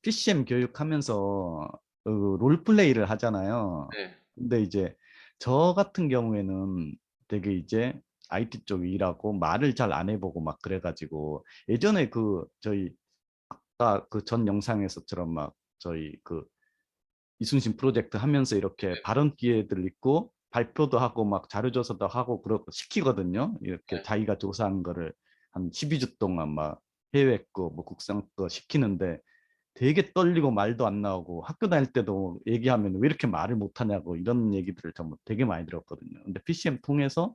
PCM 교육하면서 롤플레이를 하잖아요. 네. 근데 이제 저 같은 경우에는 되게 이제 IT 쪽 일하고 말을 잘 안 해보고 막 그래가지고 예전에 저희 아까 그 전 영상에서처럼 막 저희 이순신 프로젝트 하면서 이렇게 발언 기회들 있고 발표도 하고 막 자료조사도 하고 그러고 시키거든요. 이렇게 네. 자기가 조사한 거를 한 12주 동안 막 해외 거, 뭐 국산 거 시키는데 되게 떨리고 말도 안 나오고 학교 다닐 때도 얘기하면 왜 이렇게 말을 못하냐고 이런 얘기들을 정말 되게 많이 들었거든요. 근데 PCM 통해서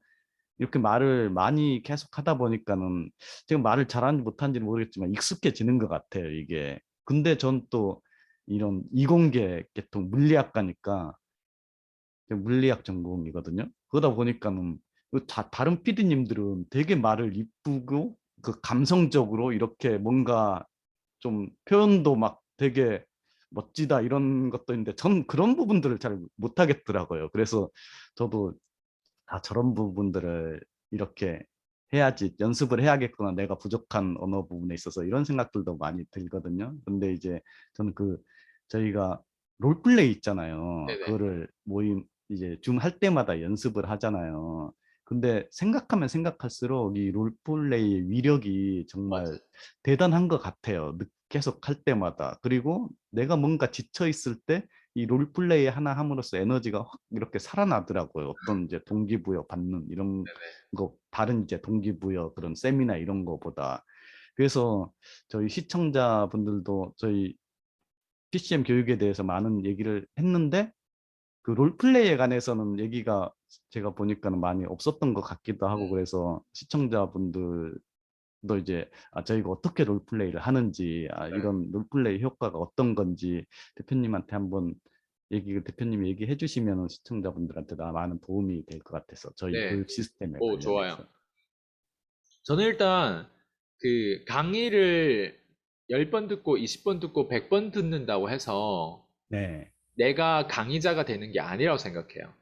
이렇게 말을 많이 계속 하다 보니까는 지금 말을 잘하는지 못하는지는 모르겠지만 익숙해지는 것 같아요, 이게. 근데 전 또 이런 이공계 계통 물리학과니까 물리학 전공이거든요. 그러다 보니까는 다른 PD님들은 되게 말을 이쁘고 감성적으로 이렇게 뭔가 좀 표현도 막 되게 멋지다 이런 것도 있는데 전 그런 부분들을 잘 못하겠더라고요. 그래서 저도 저런 부분들을 이렇게 해야지 연습을 해야겠구나 내가 부족한 언어 부분에 있어서 이런 생각들도 많이 들거든요. 근데 이제 저는 저희가 롤플레이 있잖아요. 네네. 그거를 모임 이제 줌 할 때마다 연습을 하잖아요. 근데 생각하면 생각할수록 이 롤플레이의 위력이 정말 맞아요. 대단한 것 같아요. 계속 할 때마다. 그리고 내가 뭔가 지쳐 있을 때 이 롤플레이 하나 함으로써 에너지가 확 이렇게 살아나더라고요. 어떤 이제 동기부여 받는 이런 네네. 거 다른 이제 동기부여 그런 세미나 이런 거보다. 그래서 저희 시청자분들도 저희 PCM 교육에 대해서 많은 얘기를 했는데 그 롤플레이에 관해서는 얘기가 제가 보니까는 많이 없었던 것 같기도 하고 그래서 시청자분들도 이제 저희가 어떻게 롤플레이를 하는지 네. 이런 롤플레이 효과가 어떤 건지 대표님한테 한번 대표님이 얘기해 주시면 시청자분들한테 많은 도움이 될 것 같아서 저희 네. 교육 시스템에 오, 좋아요. 관련해서. 저는 일단 그 강의를 10번 듣고 20번 듣고 100번 듣는다고 해서 네. 내가 강의자가 되는 게 아니라고 생각해요.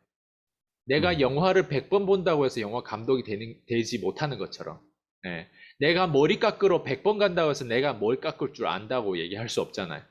내가 네. 영화를 100번 본다고 해서 영화 감독이 되지 못하는 것처럼. 예. 내가 머리 깎으러 100번 간다고 해서 내가 머리 깎을 줄 안다고 얘기할 수 없잖아요.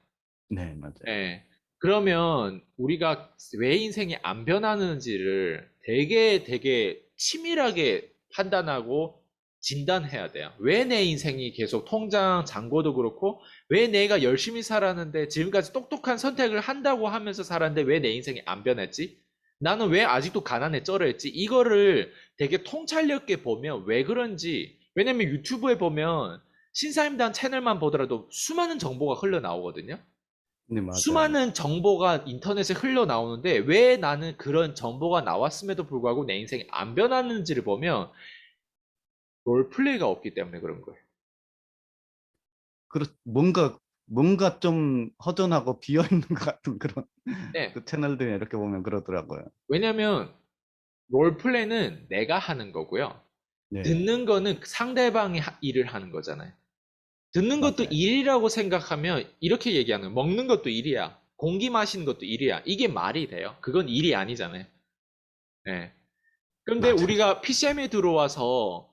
네, 맞아요. 예. 그러면 우리가 왜 인생이 안 변하는지를 되게 되게 치밀하게 판단하고 진단해야 돼요. 왜 내 인생이 계속 통장 잔고도 그렇고, 왜 내가 열심히 살았는데 지금까지 똑똑한 선택을 한다고 하면서 살았는데 왜 내 인생이 안 변했지? 나는 왜 아직도 가난에 쩔어했지? 이거를 되게 통찰력 있게 보면 왜 그런지, 왜냐면 유튜브에 보면 신사임당 채널만 보더라도 수많은 정보가 흘러나오거든요. 네, 맞아요. 수많은 정보가 인터넷에 흘러나오는데 왜 나는 그런 정보가 나왔음에도 불구하고 내 인생이 안 변하는지를 보면 롤플레이가 없기 때문에 그런 거예요. 뭔가 좀 허전하고 비어 있는 것 같은 그런 네. 채널들이 이렇게 보면 그러더라고요. 왜냐면 롤플레이는 내가 하는 거고요. 네, 듣는 거는 상대방이 일을 하는 거잖아요. 듣는 것도 맞아요. 일이라고 생각하면 이렇게 얘기하는 거예요. 먹는 것도 일이야. 공기 마시는 것도 일이야. 이게 말이 돼요. 그건 일이 아니잖아요. 네. 그런데 맞아요. 우리가 PCM에 들어와서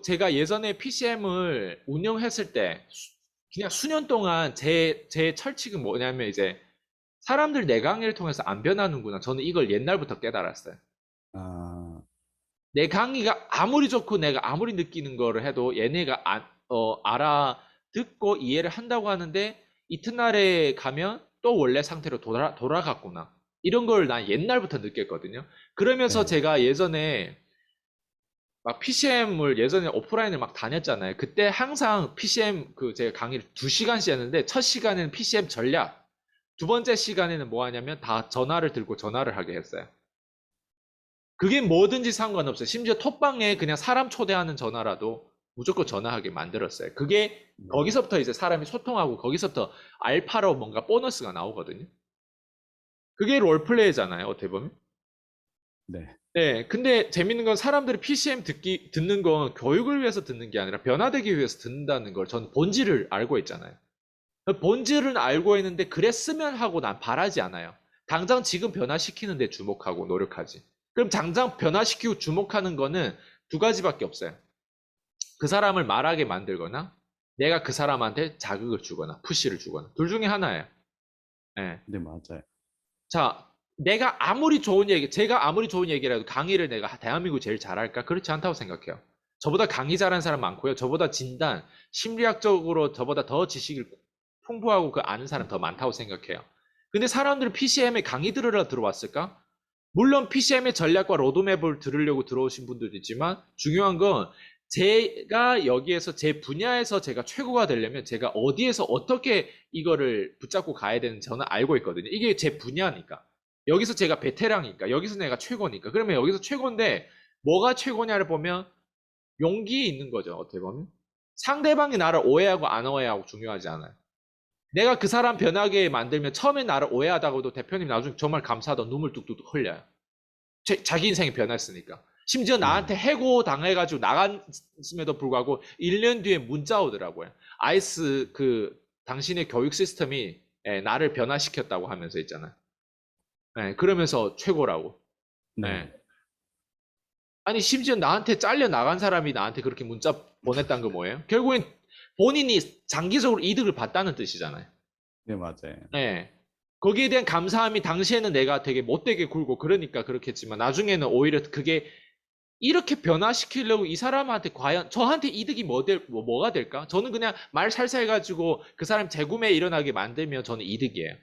제가 예전에 PCM을 운영했을 때, 그냥 수년 동안 제 철칙은 뭐냐면 이제, 사람들 내 강의를 통해서 안 변하는구나. 저는 이걸 옛날부터 깨달았어요. 아, 내 강의가 아무리 좋고 내가 아무리 느끼는 거를 해도 얘네가 알아듣고 이해를 한다고 하는데, 이튿날에 가면 또 원래 상태로 돌아갔구나. 이런 걸 난 옛날부터 느꼈거든요. 그러면서 네, 제가 예전에 막 PCM을 예전에 오프라인을 막 다녔잖아요. 그때 항상 PCM 제가 강의를 2시간씩 했는데, 첫 시간에는 PCM 전략, 두 번째 시간에는 뭐 하냐면 다 전화를 들고 전화를 하게 했어요. 그게 뭐든지 상관없어요. 심지어 톡방에 그냥 사람 초대하는 전화라도 무조건 전화하게 만들었어요. 그게 네, 거기서부터 이제 사람이 소통하고 거기서부터 알파로 뭔가 보너스가 나오거든요. 그게 롤플레이잖아요, 어떻게 보면. 네, 네, 근데 재밌는 건 사람들이 PCM 듣는 건 교육을 위해서 듣는 게 아니라 변화되기 위해서 듣는다는 걸 전 본질을 알고 있잖아요. 본질은 알고 있는데 그랬으면 하고 난 바라지 않아요. 당장 지금 변화시키는 데 주목하고 노력하지. 그럼 당장 변화시키고 주목하는 거는 두 가지밖에 없어요. 그 사람을 말하게 만들거나 내가 그 사람한테 자극을 주거나 푸시를 주거나 둘 중에 하나예요. 예. 네, 맞아요. 자, 제가 아무리 좋은 얘기라도 강의를 내가 대한민국 제일 잘할까? 그렇지 않다고 생각해요. 저보다 강의 잘하는 사람 많고요. 저보다 진단, 심리학적으로 저보다 더 지식을 풍부하고 그 아는 사람 더 많다고 생각해요. 근데 사람들은 PCM에 강의 들으러 들어왔을까? 물론 PCM의 전략과 로드맵을 들으려고 들어오신 분들도 있지만 중요한 건 제가 여기에서 제 분야에서 제가 최고가 되려면 제가 어디에서 어떻게 이거를 붙잡고 가야 되는지 저는 알고 있거든요. 이게 제 분야니까. 여기서 제가 베테랑이니까. 여기서 내가 최고니까. 그러면 여기서 최고인데 뭐가 최고냐를 보면 용기에 있는 거죠. 어떻게 보면. 상대방이 나를 오해하고 안 오해하고 중요하지 않아요. 내가 그 사람 변하게 만들면 처음에 나를 오해하다가도 대표님 나중에 정말 감사하다 눈물 뚝뚝 흘려요. 자기 인생이 변했으니까. 심지어 네. 나한테 해고 당해가지고 나갔음에도 불구하고 1년 뒤에 문자 오더라고요. 아이스 당신의 교육 시스템이 나를 변화시켰다고 하면서 있잖아요. 그러면서 최고라고. 예. 네. 아니 심지어 나한테 잘려 나간 사람이 나한테 그렇게 문자 보냈다는 거 뭐예요? 결국엔 본인이 장기적으로 이득을 봤다는 뜻이잖아요. 네, 맞아요. 예. 거기에 대한 감사함이 당시에는 내가 되게 못되게 굴고 그러니까 그렇겠지만 나중에는 오히려 그게 이렇게 변화시키려고 이 사람한테 과연 저한테 이득이 뭐가 될까? 저는 그냥 말 살살 가지고 그 사람 재구매 일어나게 만들면 저는 이득이에요.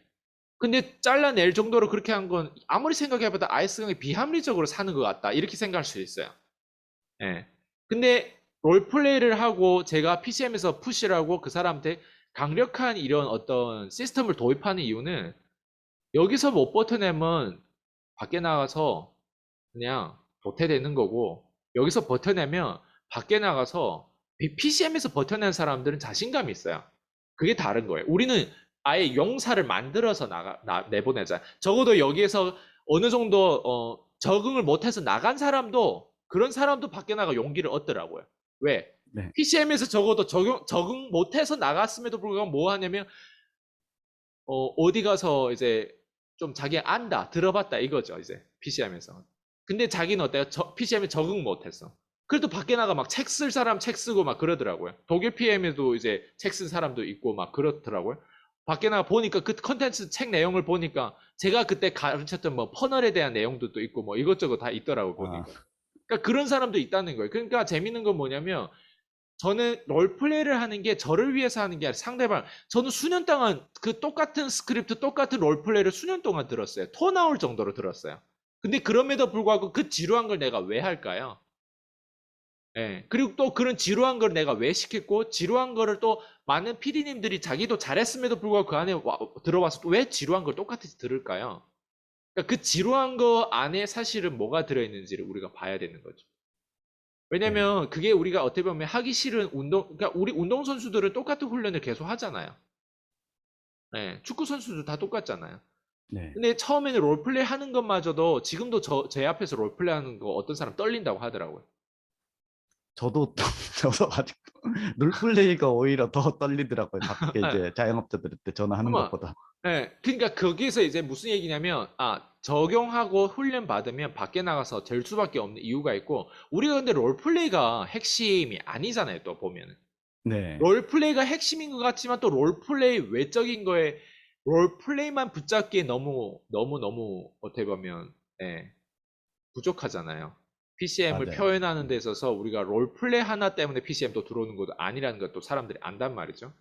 근데 잘라낼 정도로 그렇게 한 건 아무리 생각해봐도 아이스강이 비합리적으로 사는 것 같다. 이렇게 생각할 수 있어요. 예. 근데 롤플레이를 하고 제가 PCM에서 푸시를 하고 그 사람한테 강력한 이런 어떤 시스템을 도입하는 이유는 여기서 못 버텨내면 밖에 나가서 그냥 도태되는 거고 여기서 버텨내면 밖에 나가서 PCM에서 버텨낸 사람들은 자신감이 있어요. 그게 다른 거예요. 우리는 아예 용사를 만들어서 내보내자. 적어도 여기에서 어느 정도 적응을 못해서 나간 사람도 그런 사람도 밖에 나가 용기를 얻더라고요. 왜? 네. PCM에서 적어도 적응 못해서 나갔음에도 불구하고 뭐 하냐면 어디 가서 이제 좀 자기 안다, 들어봤다 이거죠, 이제 PCM에서. 근데 자기는 어때요? PCM에 적응 못했어. 그래도 밖에 나가 막 책 쓸 사람 책 쓰고 막 그러더라고요. 독일 PM에도 이제 책 쓴 사람도 있고 막 그렇더라고요. 밖에 나가 보니까 그 컨텐츠 책 내용을 보니까 제가 그때 가르쳤던 뭐 퍼널에 대한 내용도 있고 뭐 이것저것 다 있더라고요, 아, 보니까. 그러니까 그런 사람도 있다는 거예요. 그러니까 재밌는 건 뭐냐면 저는 롤플레이를 하는 게 저를 위해서 하는 게 아니라 상대방. 저는 수년 동안 그 똑같은 스크립트, 똑같은 롤플레이를 수년 동안 들었어요. 토 나올 정도로 들었어요. 근데 그럼에도 불구하고 그 지루한 걸 내가 왜 할까요? 예. 그리고 또 그런 지루한 걸 내가 왜 시켰고, 지루한 거를 또 많은 PD님들이 자기도 잘했음에도 불구하고 그 안에 들어와서 또 왜 지루한 걸 똑같이 들을까요? 그러니까 그 지루한 거 안에 사실은 뭐가 들어있는지를 우리가 봐야 되는 거죠. 네. 왜냐면 그게 우리가 어떻게 보면 하기 싫은 그러니까 우리 운동선수들은 똑같은 훈련을 계속 하잖아요. 네, 축구 선수도 다 똑같잖아요. 네. 근데 처음에는 롤플레이 하는 것마저도 지금도 제 앞에서 롤플레이 하는 거 어떤 사람 떨린다고 하더라고요. 저도 저도 아직도 롤플레이가 오히려 더 떨리더라고요. 밖에 이제 자영업자들 때 전화하는 그만. 것보다. 네, 그러니까 거기서 이제 무슨 얘기냐면, 적용하고 훈련 받으면 밖에 나가서 될 수밖에 없는 이유가 있고, 우리가 근데 롤플레이가 핵심이 아니잖아요, 또 보면은. 네. 롤플레이가 핵심인 것 같지만 또 롤플레이 외적인 거에 롤플레이만 붙잡기에 너무 어떻게 보면 부족하잖아요. PCM을 맞아요. 표현하는 데 있어서 우리가 롤플레이 하나 때문에 PCM 또 들어오는 것도 아니라는 것도 사람들이 안단 말이죠.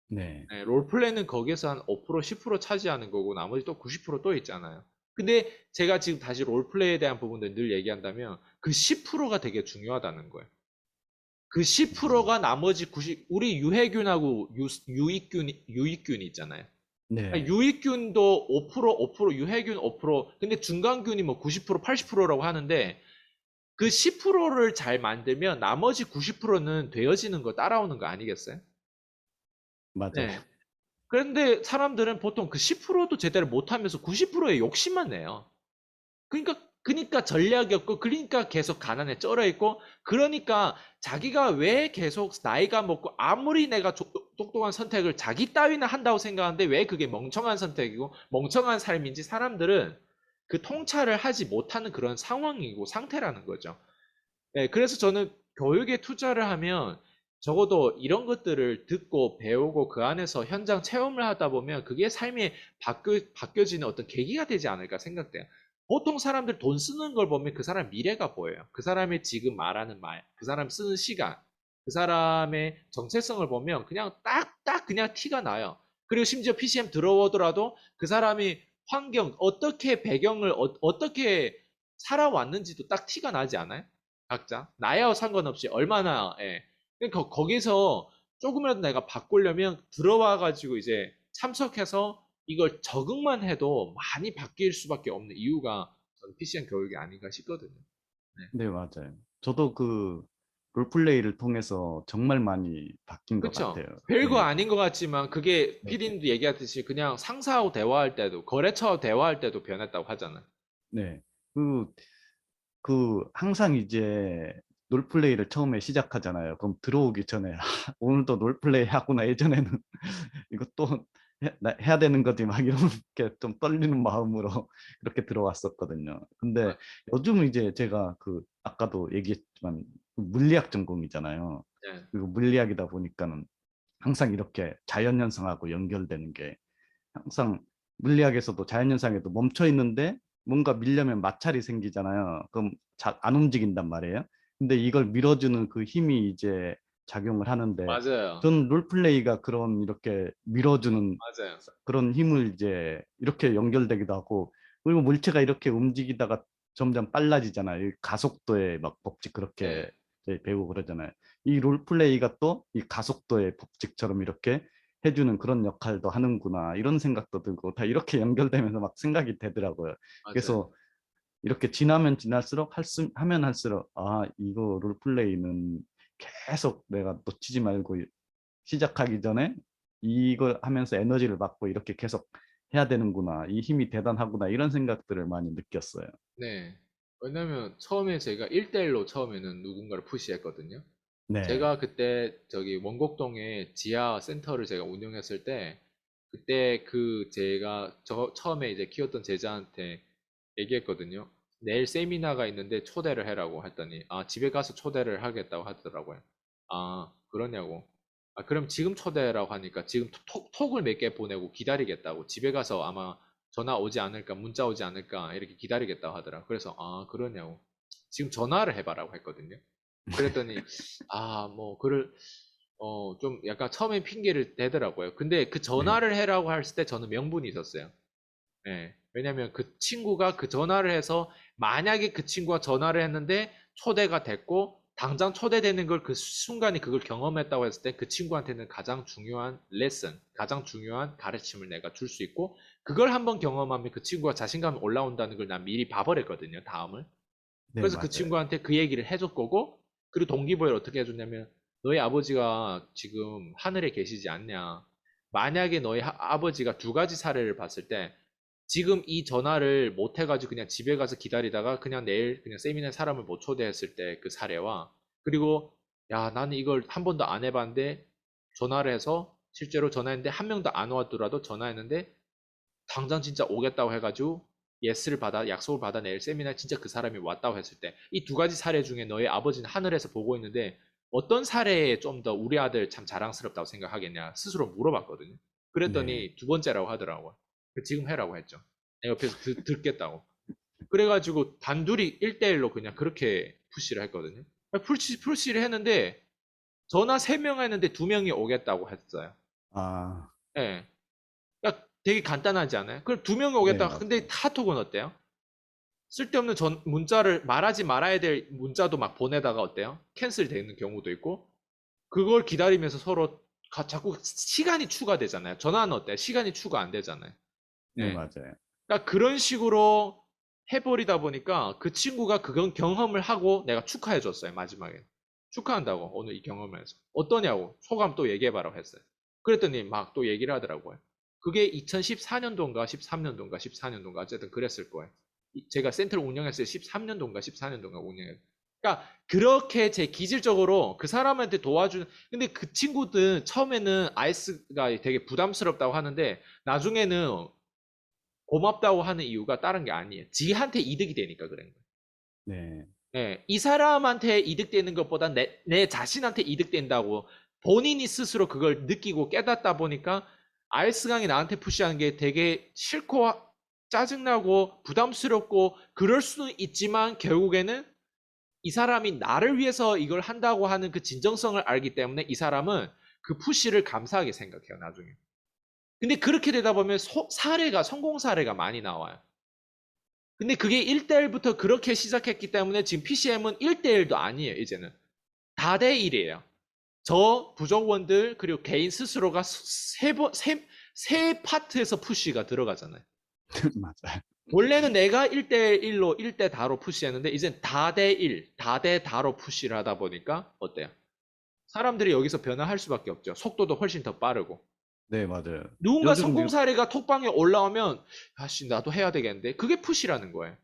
네. 롤플레이는 거기에서 한 5%, 10% 차지하는 거고 나머지 또 90%또 있잖아요. 근데 제가 지금 다시 롤플레이에 대한 부분들 늘 얘기한다면 그 10%가 되게 중요하다는 거예요. 그 음, 10%가 나머지 90, 우리 유해균하고 유익균이 있잖아요. 네. 유익균도 5%, 유해균 5%, 근데 중간균이 뭐 90%, 80%라고 하는데 그 10%를 잘 만들면 나머지 90%는 되어지는 거 따라오는 거 아니겠어요? 맞아요. 네. 그런데 사람들은 보통 그 10%도 제대로 못하면서 90%의 욕심만 내요. 그러니까 전략이 없고, 그러니까 계속 가난에 쩔어 있고, 그러니까 자기가 왜 계속 나이가 먹고, 아무리 내가 똑똑한 선택을 자기 따위는 한다고 생각하는데, 왜 그게 멍청한 선택이고, 멍청한 삶인지 사람들은 그 통찰을 하지 못하는 그런 상황이고 상태라는 거죠. 그래서 저는 교육에 투자를 하면 적어도 이런 것들을 듣고 배우고 그 안에서 현장 체험을 하다 보면 그게 삶에 바뀌어지는 어떤 계기가 되지 않을까 생각돼요. 보통 사람들 돈 쓰는 걸 보면 그 사람 미래가 보여요. 그 사람의 지금 말하는 말, 그 사람 쓰는 시간, 그 사람의 정체성을 보면 그냥 딱 그냥 티가 나요. 그리고 심지어 PCM 들어오더라도 그 사람이 환경, 어떻게 배경을, 떻게 살아왔는지도 딱 티가 나지 않아요? 각자. 나야와 상관없이 얼마나, 예. 그러니까 거기서 조금이라도 내가 바꾸려면 들어와가지고 이제 참석해서 이걸 적응만 해도 많이 바뀔 수밖에 없는 이유가 저는 PCM 교육이 아닌가 싶거든요. 네. 네, 맞아요. 저도 그 롤플레이를 통해서 정말 많이 바뀐 것 그쵸? 같아요. 별거 네. 아닌 것 같지만 그게 네. 피디님도 얘기하듯이 그냥 상사하고 대화할 때도 거래처하고 대화할 때도 변했다고 하잖아요. 네. 그, 항상 이제 롤플레이를 처음에 시작하잖아요. 그럼 들어오기 전에, 오늘도 롤플레이 하구나. 예전에는 이것도 해야 되는 거지. 막 이렇게 좀 떨리는 마음으로 그렇게 들어왔었거든요. 근데 아, 요즘은 이제 제가 아까도 얘기했지만 물리학 전공이잖아요. 네. 그리고 물리학이다 보니까는 항상 이렇게 자연현상하고 연결되는 게 항상 물리학에서도 자연현상에도 멈춰 있는데 뭔가 밀려면 마찰이 생기잖아요. 그럼 잘 안 움직인단 말이에요. 근데 이걸 밀어주는 그 힘이 이제 작용을 하는데 맞아요. 전 롤플레이가 그런 이렇게 밀어주는 맞아요. 그런 힘을 이제 이렇게 연결되기도 하고 그리고 물체가 이렇게 움직이다가 점점 빨라지잖아요. 이 가속도의 막 법칙 그렇게 네. 이제 배우고 그러잖아요. 이 롤플레이가 또 이 가속도의 법칙처럼 이렇게 해주는 그런 역할도 하는구나 이런 생각도 들고 다 이렇게 연결되면서 막 생각이 되더라고요. 맞아요. 그래서 이렇게 지나면 지날수록 하면 할수록 아 이거 롤플레이는 계속 내가 놓치지 말고 시작하기 전에 이걸 하면서 에너지를 받고 이렇게 계속 해야 되는구나. 이 힘이 대단하구나. 이런 생각들을 많이 느꼈어요. 네. 왜냐면 처음에 제가 1대1로 처음에는 누군가를 푸시했거든요. 네. 제가 그때 저기 원곡동에 지하 센터를 제가 운영했을 때 그때 제가 처음에 이제 키웠던 제자한테 얘기했거든요. 내일 세미나가 있는데 초대를 해라고 했더니 아 집에 가서 초대를 하겠다고 하더라고요. 아 그러냐고. 아 그럼 지금 초대라고 하니까 지금 톡을 몇 개 보내고 기다리겠다고 집에 가서 아마 전화 오지 않을까 문자 오지 않을까 이렇게 기다리겠다고 하더라. 그래서 아 그러냐고. 지금 전화를 해봐라고 했거든요. 그랬더니 아 뭐 그를 좀 약간 처음에 핑계를 대더라고요. 근데 그 네. 전화를 해라고 했을 때 저는 명분이 있었어요. 예. 왜냐면 그 친구가 그 전화를 해서 만약에 그 친구가 전화를 했는데 초대가 됐고 당장 초대되는 걸 그 순간에 그걸 경험했다고 했을 때 그 친구한테는 가장 중요한 레슨, 가장 중요한 가르침을 내가 줄 수 있고 그걸 한번 경험하면 그 친구가 자신감이 올라온다는 걸 난 미리 봐버렸거든요, 다음을. 네, 그래서 그 맞아요. 친구한테 그 얘기를 해줄 거고, 그리고 동기부여를 어떻게 해줬냐면, 너희 아버지가 지금 하늘에 계시지 않냐. 만약에 너희 아버지가 두 가지 사례를 봤을 때, 지금 이 전화를 못 해가지고 그냥 집에 가서 기다리다가 그냥 내일 그냥 세미나에 사람을 못 초대했을 때 그 사례와, 그리고 야, 나는 이걸 한 번도 안 해봤는데, 전화를 해서 실제로 전화했는데 한 명도 안 왔더라도 전화했는데 당장 진짜 오겠다고 해가지고 약속을 받아 내일 세미나에 진짜 그 사람이 왔다고 했을 때 이 두 가지 사례 중에 너의 아버지는 하늘에서 보고 있는데 어떤 사례에 좀 더 우리 아들 참 자랑스럽다고 생각하겠냐 스스로 물어봤거든요. 네. 그랬더니 두 번째라고 하더라고요. 지금 해라고 했죠. 내가 옆에서 듣겠다고. 그래가지고 단둘이 1대1로 그냥 그렇게 푸시를 했거든요. 푸시를 했는데 전화 3명 했는데 2명이 오겠다고 했어요. 아, 예. 그러니까 되게 간단하지 않아요? 그럼 2명이 네, 오겠다. 근데 맞아요. 카톡은 어때요? 쓸데없는 문자를 말하지 말아야 될 문자도 막 보내다가 어때요? 캔슬 되는 경우도 있고 그걸 기다리면서 서로 자꾸 시간이 추가되잖아요. 전화는 어때요? 시간이 추가 안 되잖아요. 네, 예. 맞아요. 그러니까 그런 식으로 해버리다 보니까 그 친구가 그건 경험을 하고 내가 축하해 줬어요. 마지막에. 축하한다고 오늘 이 경험을 해서. 어떠냐고 소감 또 얘기해봐라고 했어요. 그랬더니 막 또 얘기를 하더라고요. 그게 2014년도인가 13년도인가 14년도인가 어쨌든 그랬을 거예요. 제가 센터를 운영했을 때 13년도인가 14년도인가 운영했어요. 그러니까 그렇게 제 기질적으로 그 사람한테 도와주는 근데 그 친구들 처음에는 아이스가 되게 부담스럽다고 하는데 나중에는 고맙다고 하는 이유가 다른 게 아니에요. 지한테 이득이 되니까 그런 거예요. 네. 예, 이 사람한테 이득되는 것보다 내 자신한테 이득된다고 본인이 스스로 그걸 느끼고 깨닫다 보니까 알스강이 나한테 푸시하는 게 되게 싫고 짜증나고 부담스럽고 그럴 수는 있지만 결국에는 이 사람이 나를 위해서 이걸 한다고 하는 그 진정성을 알기 때문에 이 사람은 그 푸시를 감사하게 생각해요, 나중에. 근데 그렇게 되다 보면 성공 사례가 많이 나와요. 근데 그게 1대1부터 그렇게 시작했기 때문에 지금 PCM은 1대1도 아니에요, 이제는. 다대1이에요. 저 부족원들, 그리고 개인 스스로가 세 파트에서 푸시가 들어가잖아요. 맞아요. 원래는 내가 1대1로 1대 다로 푸시했는데, 이젠 다대1, 다대다로 푸시를 하다 보니까, 어때요? 사람들이 여기서 변화할 수밖에 없죠. 속도도 훨씬 더 빠르고. 네, 맞아요. 누군가 요즘 성공 사례가 톡방에 올라오면, 아씨, 나도 해야 되겠는데. 그게 푸시라는 거예요.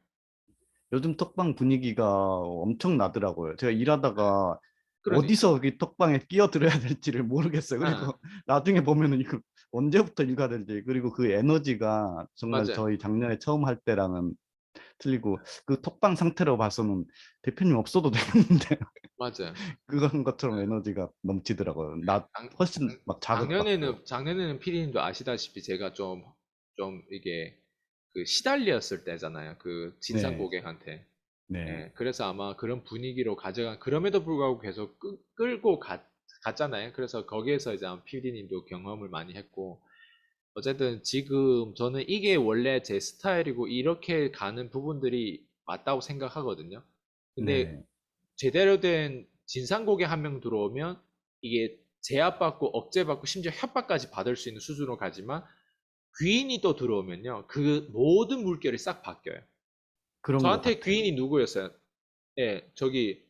요즘 톡방 분위기가 엄청 나더라고요. 제가 일하다가 그러니까. 어디서 이 톡방에 끼어들어야 될지를 모르겠어요. 아, 그리고 나중에 보면은 이거 언제부터 읽어야 될지, 그리고 그 에너지가 정말 맞아요. 저희 작년에 처음 할 때랑은 틀리고, 그 톡방 상태로 봐서는 대표님 없어도 되는데 맞아요. 그런 것처럼 에너지가 넘치더라고요. 나 훨씬 막 자극받고. 작년에는 피디님도 아시다시피 제가 좀 이게 그 시달렸을 때잖아요. 그 진상 네, 고객한테. 네, 예, 그래서 아마 그런 분위기로 그럼에도 불구하고 계속 끌고 갔잖아요. 그래서 거기에서 이제 아마 피디님도 경험을 많이 했고, 어쨌든 지금 저는 이게 원래 제 스타일이고 이렇게 가는 부분들이 맞다고 생각하거든요. 근데 네. 제대로 된 진상 고객 한 명 들어오면 이게 제압받고 억제받고 심지어 협박까지 받을 수 있는 수준으로 가지만 귀인이 또 들어오면요. 그 모든 물결이 싹 바뀌어요. 그런 것 저한테 같아요. 귀인이 누구였어요? 예, 저기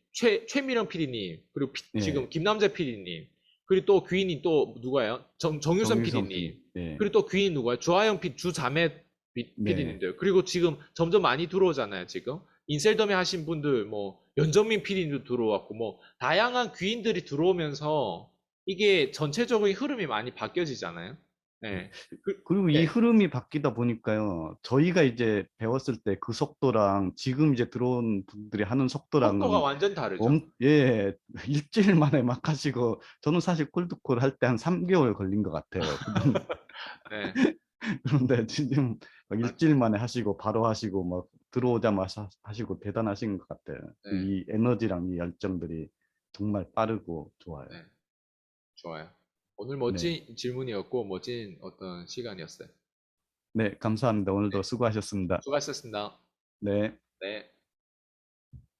최미령 PD님, 그리고 지금 네, 김남재 PD님, 그리고 또 귀인이 또 누가요? 정유선 정유성 PD님, PD. 네, 그리고 또 귀인 누가요? 조아영 주자매 네. PD님들, 그리고 지금 점점 많이 들어오잖아요, 지금. 인셀더미 하신 분들, 뭐, 연정민 PD님도 들어왔고, 뭐, 다양한 귀인들이 들어오면서 이게 전체적인 흐름이 많이 바뀌어지잖아요. 네. 예. 그, 그리고 이 예. 흐름이 바뀌다 보니까요, 저희가 이제 배웠을 때 그 속도랑 지금 이제 들어온 분들이 하는 속도가 속도랑은 완전 다르죠. 예, 일주일 만에 막 하시고, 저는 사실 콜드콜 할 때 한 3개월 걸린 것 같아요. 예. 그런데 지금 막 일주일 맞아요. 만에 하시고, 바로 하시고, 막 들어오자마자 하시고 대단하신 것 같아요. 예. 이 에너지랑 이 열정들이 정말 빠르고 좋아요. 예. 좋아요. 오늘 네. 멋진 질문이었고, 멋진 어떤 시간이었어요. 네, 감사합니다. 오늘도 네. 수고하셨습니다. 수고하셨습니다. 네. 네.